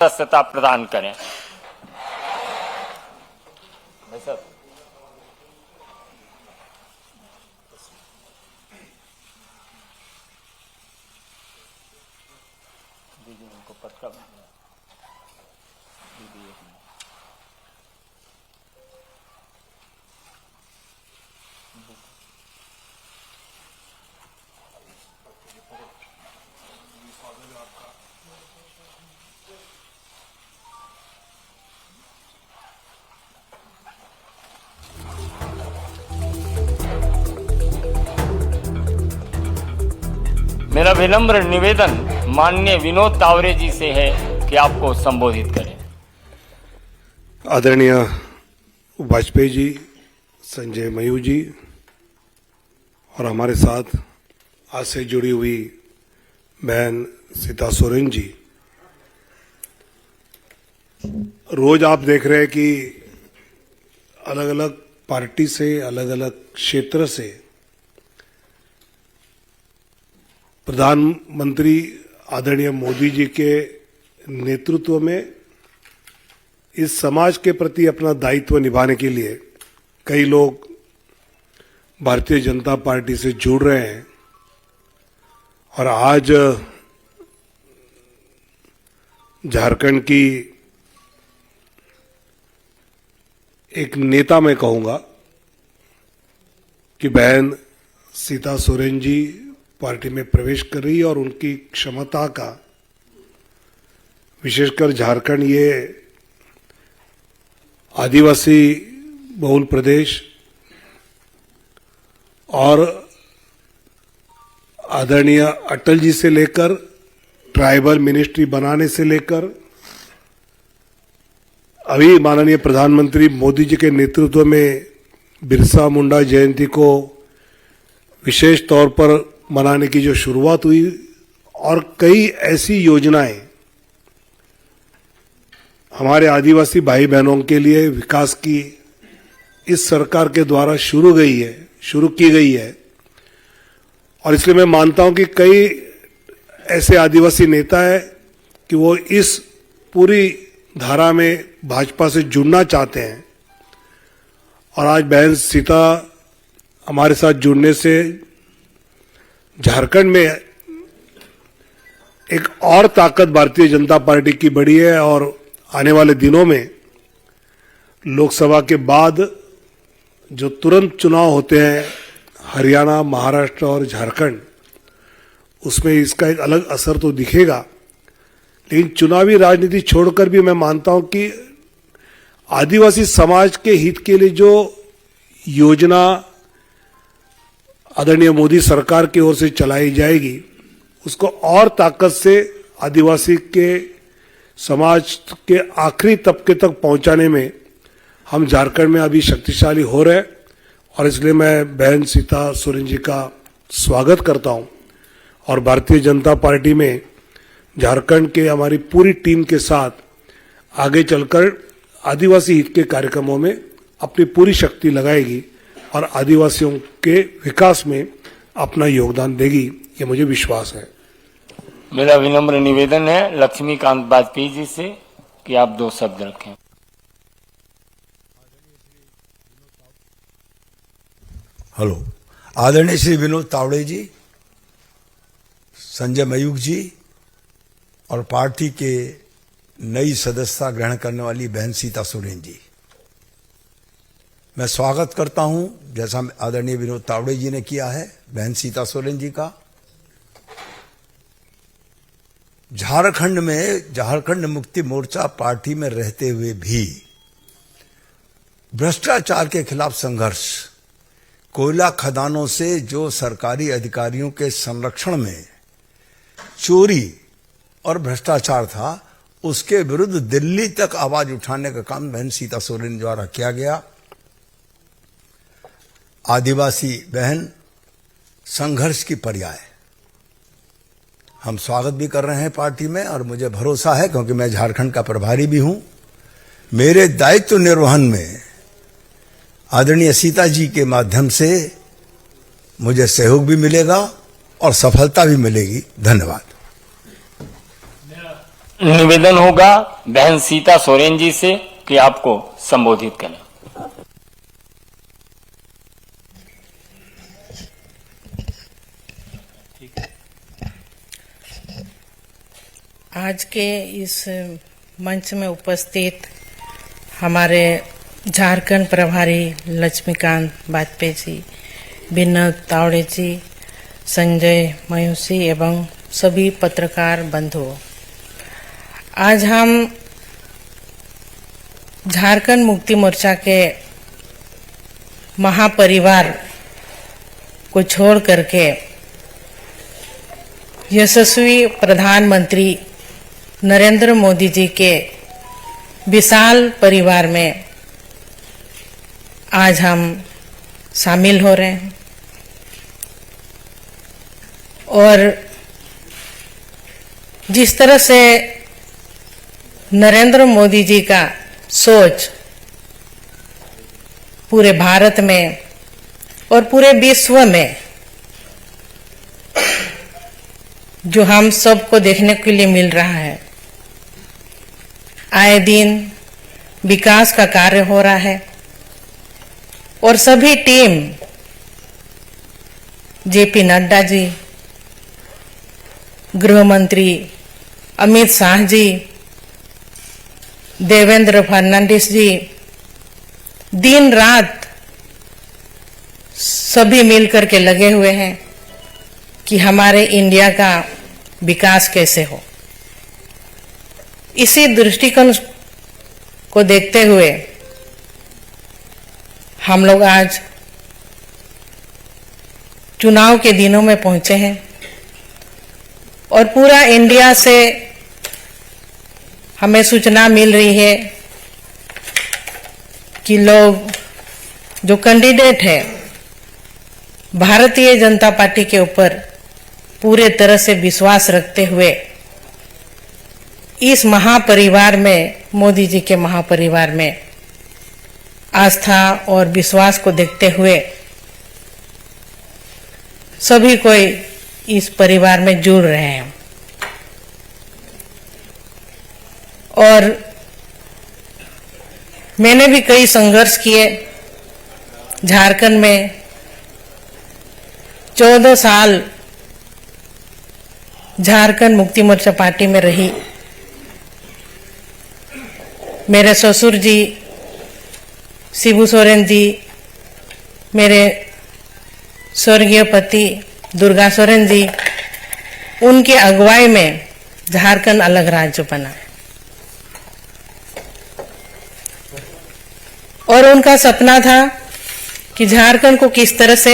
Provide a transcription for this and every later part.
सदस्यता प्रदान करें। भाई साहब, दीदी उनको पत्र दीदी एक मिनट। मेरा विनम्र निवेदन माननीय विनोद तावरे जी से है कि आपको संबोधित करें। आदरणीय वाजपेयी जी, संजय मयूर जी और हमारे साथ आज से जुड़ी हुई बहन सीता सोरेन जी, रोज आप देख रहे हैं कि अलग अलग पार्टी से, अलग अलग क्षेत्र से प्रधानमंत्री आदरणीय मोदी जी के नेतृत्व में इस समाज के प्रति अपना दायित्व निभाने के लिए कई लोग भारतीय जनता पार्टी से जुड़ रहे हैं। और आज झारखंड की एक नेता मैं कहूंगा कि बहन सीता सोरेन जी पार्टी में प्रवेश कर रही है और उनकी क्षमता का, विशेषकर झारखंड ये आदिवासी बहुल प्रदेश और आदरणीय अटल जी से लेकर ट्राइबल मिनिस्ट्री बनाने से लेकर अभी माननीय प्रधानमंत्री मोदी जी के नेतृत्व में बिरसा मुंडा जयंती को विशेष तौर पर मनाने की जो शुरुआत हुई और कई ऐसी योजनाएं हमारे आदिवासी भाई बहनों के लिए विकास की इस सरकार के द्वारा शुरू की गई है। और इसलिए मैं मानता हूं कि कई ऐसे आदिवासी नेता हैं कि वो इस पूरी धारा में भाजपा से जुड़ना चाहते हैं। और आज बहन सीता हमारे साथ जुड़ने से झारखंड में एक और ताकत भारतीय जनता पार्टी की बढ़ी है। और आने वाले दिनों में लोकसभा के बाद जो तुरंत चुनाव होते हैं हरियाणा, महाराष्ट्र और झारखंड, उसमें इसका एक अलग असर तो दिखेगा। लेकिन चुनावी राजनीति छोड़कर भी मैं मानता हूं कि आदिवासी समाज के हित के लिए जो योजना आदरणीय मोदी सरकार की ओर से चलाई जाएगी, उसको और ताकत से आदिवासी के समाज के आखिरी तबके तक पहुंचाने में हम झारखंड में अभी शक्तिशाली हो रहे हैं। और इसलिए मैं बहन सीता सोरेन जी का स्वागत करता हूं और भारतीय जनता पार्टी में झारखंड के हमारी पूरी टीम के साथ आगे चलकर आदिवासी हित के कार्यक्रमों में अपनी पूरी शक्ति लगाएगी और आदिवासियों के विकास में अपना योगदान देगी, ये मुझे विश्वास है। मेरा विनम्र निवेदन है लक्ष्मीकांत वाजपेयी जी से कि आप 2 शब्द रखें। हेलो, आदरणीय श्री विनोद तावड़े जी, संजय मयूख जी और पार्टी के नई सदस्यता ग्रहण करने वाली बहन सीता सोरेन जी, मैं स्वागत करता हूं जैसा आदरणीय विनोद तावड़े जी ने किया है बहन सीता सोरेन जी का। झारखंड मुक्ति मोर्चा पार्टी में रहते हुए भी भ्रष्टाचार के खिलाफ संघर्ष, कोयला खदानों से जो सरकारी अधिकारियों के संरक्षण में चोरी और भ्रष्टाचार था, उसके विरुद्ध दिल्ली तक आवाज उठाने का काम बहन सीता सोरेन द्वारा किया गया। आदिवासी बहन संघर्ष की पर्याय, हम स्वागत भी कर रहे हैं पार्टी में और मुझे भरोसा है, क्योंकि मैं झारखंड का प्रभारी भी हूं, मेरे दायित्व निर्वहन में आदरणीय सीता जी के माध्यम से मुझे सहयोग भी मिलेगा और सफलता भी मिलेगी। धन्यवाद। निवेदन होगा बहन सीता सोरेन जी से कि आपको संबोधित करें। आज के इस मंच में उपस्थित हमारे झारखंड प्रभारी लक्ष्मीकांत वाजपेयी जी, विनोद तावड़े जी, संजय मयूसी एवं सभी पत्रकार बंधुओं, आज हम झारखंड मुक्ति मोर्चा के महापरिवार को छोड़ करके यशस्वी प्रधानमंत्री नरेंद्र मोदी जी के विशाल परिवार में आज हम शामिल हो रहे हैं। और जिस तरह से नरेंद्र मोदी जी का सोच पूरे भारत में और पूरे विश्व में जो हम सबको देखने के लिए मिल रहा है, आए दिन विकास का कार्य हो रहा है और सभी टीम जेपी नड्डा जी, गृह मंत्री अमित शाह जी, देवेंद्र फडणवीस जी, दिन रात सभी मिलकर के लगे हुए हैं कि हमारे इंडिया का विकास कैसे हो। इसी दृष्टिकोण को देखते हुए हम लोग आज चुनाव के दिनों में पहुंचे हैं और पूरा इंडिया से हमें सूचना मिल रही है कि लोग जो कैंडिडेट है भारतीय जनता पार्टी के ऊपर पूरे तरह से विश्वास रखते हुए इस महापरिवार में, मोदी जी के महापरिवार में आस्था और विश्वास को देखते हुए सभी कोई इस परिवार में जुड़ रहे हैं। और मैंने भी कई संघर्ष किए। झारखंड में 14 साल झारखंड मुक्ति मोर्चा पार्टी में रही। मेरे ससुर जी शिबू सोरेन जी, मेरे स्वर्गीय पति दुर्गा सोरेन जी, उनके अगुवाई में झारखंड अलग राज्य बना और उनका सपना था कि झारखंड को किस तरह से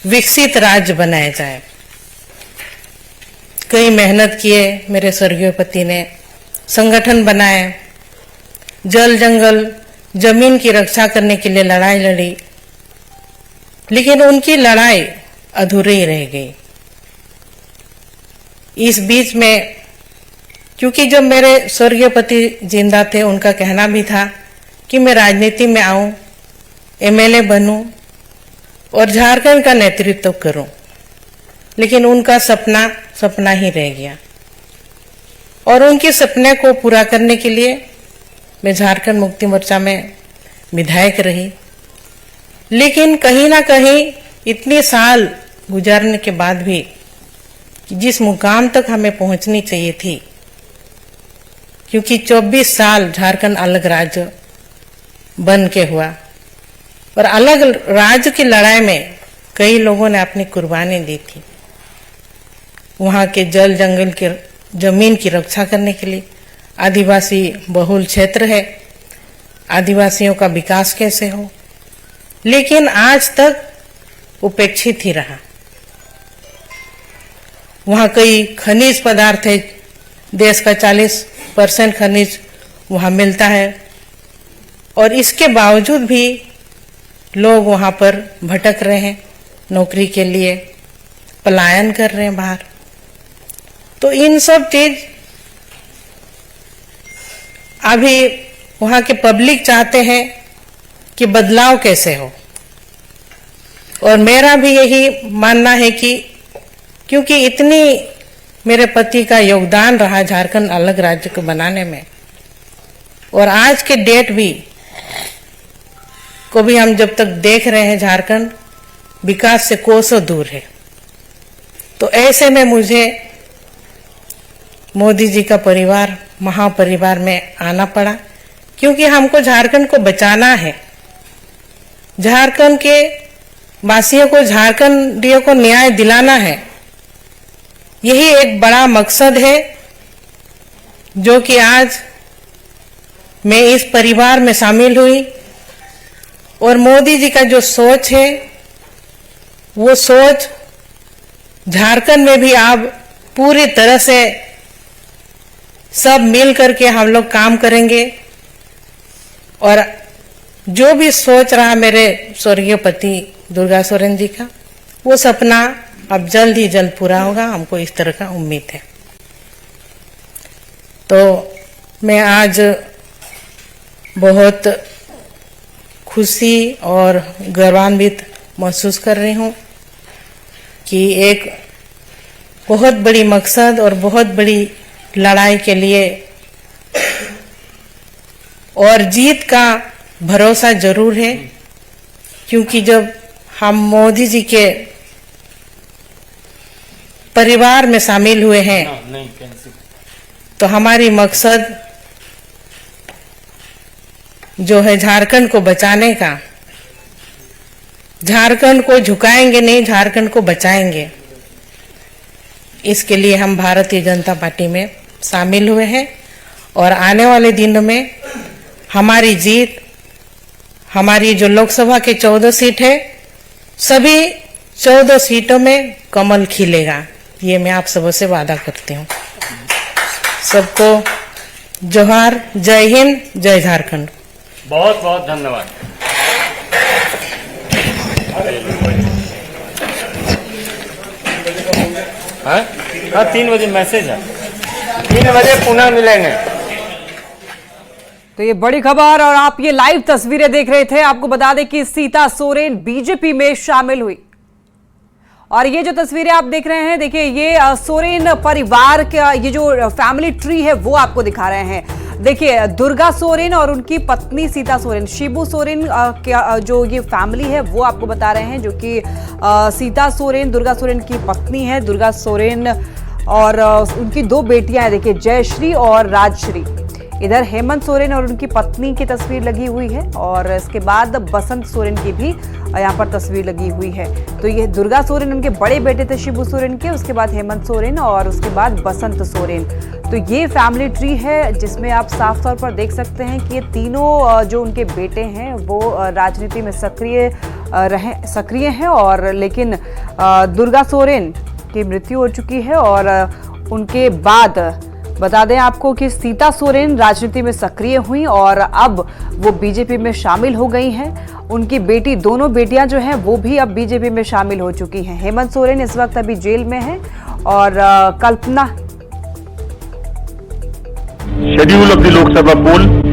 विकसित राज्य बनाया जाए। कई मेहनत किए मेरे स्वर्गीय पति ने, संगठन बनाए, जल जंगल जमीन की रक्षा करने के लिए लड़ाई लड़ी, लेकिन उनकी लड़ाई अधूरी रह गई। इस बीच में क्योंकि जब मेरे स्वर्गीय पति जिंदा थे, उनका कहना भी था कि मैं राजनीति में आऊं, एमएलए बनूं और झारखंड का नेतृत्व करूं, लेकिन उनका सपना ही रह गया। और उनके सपने को पूरा करने के लिए मैं झारखंड मुक्ति मोर्चा में विधायक रही। लेकिन कहीं ना कहीं इतने साल गुजारने के बाद भी जिस मुकाम तक हमें पहुंचनी चाहिए थी, क्योंकि 24 साल झारखंड अलग राज्य बन के हुआ और अलग राज्य की लड़ाई में कई लोगों ने अपनी कुर्बानी दी थी। वहां के जल जंगल की जमीन की रक्षा करने के लिए, आदिवासी बहुल क्षेत्र है, आदिवासियों का विकास कैसे हो, लेकिन आज तक उपेक्षित ही रहा। वहां कई खनिज पदार्थ है, देश का 40% खनिज वहां मिलता है और इसके बावजूद भी लोग वहां पर भटक रहे हैं, नौकरी के लिए पलायन कर रहे हैं बाहर। तो इन सब चीज अभी वहां के पब्लिक चाहते हैं कि बदलाव कैसे हो। और मेरा भी यही मानना है कि क्योंकि इतनी मेरे पति का योगदान रहा झारखंड अलग राज्य को बनाने में। और आज के डेट भी को भी हम जब तक देख रहे हैं झारखंड विकास से कोसों दूर है। तो ऐसे में मुझे मोदी जी का परिवार, महापरिवार में आना पड़ा, क्योंकि हमको झारखंड को बचाना है। झारखंड के वासियों को, झारखंडियों को न्याय दिलाना है। यही एक बड़ा मकसद है जो कि आज मैं इस परिवार में शामिल हुई। और मोदी जी का जो सोच है, वो सोच झारखंड में भी अब पूरी तरह से सब मिल करके हम लोग काम करेंगे। और जो भी सोच रहा मेरे स्वर्गीय पति दुर्गा सोरेन जी का, वो सपना अब जल्द ही जल्द पूरा होगा, हमको इस तरह का उम्मीद है। तो मैं आज बहुत खुशी और गौरवान्वित महसूस कर रही हूँ कि एक बहुत बड़ी मकसद और बहुत बड़ी लड़ाई के लिए और जीत का भरोसा जरूर है, क्योंकि जब हम मोदी जी के परिवार में शामिल हुए हैं तो हमारी मकसद जो है झारखंड को बचाने का, झारखंड को झुकाएंगे नहीं, झारखंड को बचाएंगे। इसके लिए हम भारतीय जनता पार्टी में शामिल हुए हैं और आने वाले दिनों में हमारी जीत, हमारी जो लोकसभा के 14 सीट है, सभी 14 सीटों में कमल खिलेगा। ये मैं आप सबों से वादा करती हूँ। सबको जोहार, जय हिंद, जय झारखंड। बहुत बहुत धन्यवाद। हाँ, 3 बजे मैसेज है, 3 बजे पुनः मिलेंगे। तो ये बड़ी खबर, और आप ये लाइव तस्वीरें देख रहे थे। आपको बता दें कि सीता सोरेन बीजेपी में शामिल हुई, और ये जो तस्वीरें आप देख रहे हैं, देखिए ये सोरेन परिवार का ये जो फैमिली ट्री है वो आपको दिखा रहे हैं। देखिए दुर्गा सोरेन और उनकी पत्नी सीता सोरेन, शिबू सोरेन जो ये फैमिली है वो आपको बता रहे हैं, जो कि सीता सोरेन दुर्गा सोरेन की पत्नी है। दुर्गा सोरेन और उनकी 2 बेटियां हैं, देखिए जयश्री और राजश्री। इधर हेमंत सोरेन और उनकी पत्नी की तस्वीर लगी हुई है, और इसके बाद बसंत सोरेन की भी यहाँ पर तस्वीर लगी हुई है। तो ये दुर्गा सोरेन उनके बड़े बेटे थे शिबू सोरेन के, उसके बाद हेमंत सोरेन और उसके बाद बसंत सोरेन। तो ये फैमिली ट्री है जिसमें आप साफ तौर पर देख सकते हैं कि ये तीनों जो उनके बेटे हैं वो राजनीति में सक्रिय हैं, और लेकिन दुर्गा सोरेन की मृत्यु हो चुकी है। और उनके बाद बता दें आपको कि सीता सोरेन राजनीति में सक्रिय हुई और अब वो बीजेपी में शामिल हो गई हैं। उनकी बेटी, दोनों बेटियां जो हैं वो भी अब बीजेपी में शामिल हो चुकी हैं। हेमंत सोरेन इस वक्त अभी जेल में है, और Schedule of the Lok Sabha poll